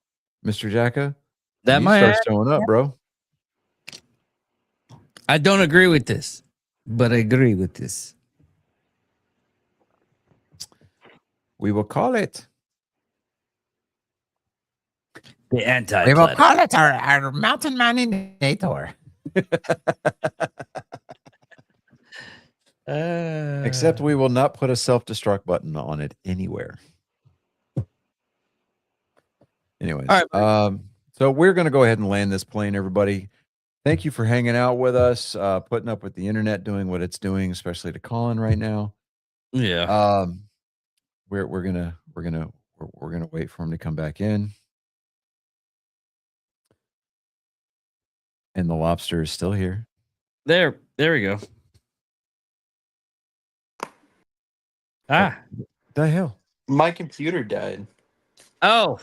Mr. Jacka? That you might start showing up, bro. I don't agree with this, but I agree with this. We will call it the anti. We will call it our mountain maninator. Except we will not put a self-destruct button on it anywhere. Anyways, all right, so we're going to go ahead and land this plane, everybody. Thank you for hanging out with us, putting up with the internet doing what it's doing, especially to Colin right now. Yeah. We're gonna wait for him to come back in. And the lobster is still here. There we go. The hell? My computer died. Oh,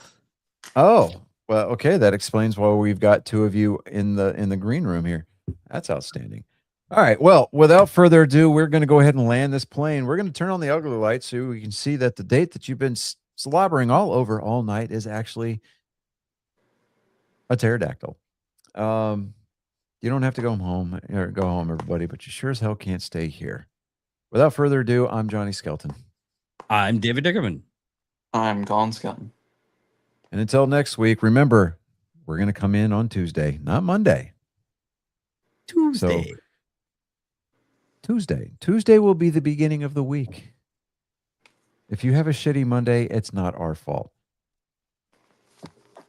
well, okay. That explains why we've got two of you in the green room here. That's outstanding. All right. Well, without further ado, we're going to go ahead and land this plane. We're going to turn on the ugly light so we can see that the date that you've been slobbering all over all night is actually a pterodactyl. You don't have to go home, everybody, but you sure as hell can't stay here. Without further ado, I'm Johnny Skelton. I'm David Dickerman. I'm Colin Skelton. And until next week, remember, we're going to come in on Tuesday, not Monday. Tuesday. Tuesday will be the beginning of the week. If you have a shitty Monday, it's not our fault.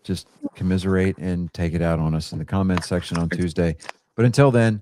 Just commiserate and take it out on us in the comments section on Tuesday. But until then,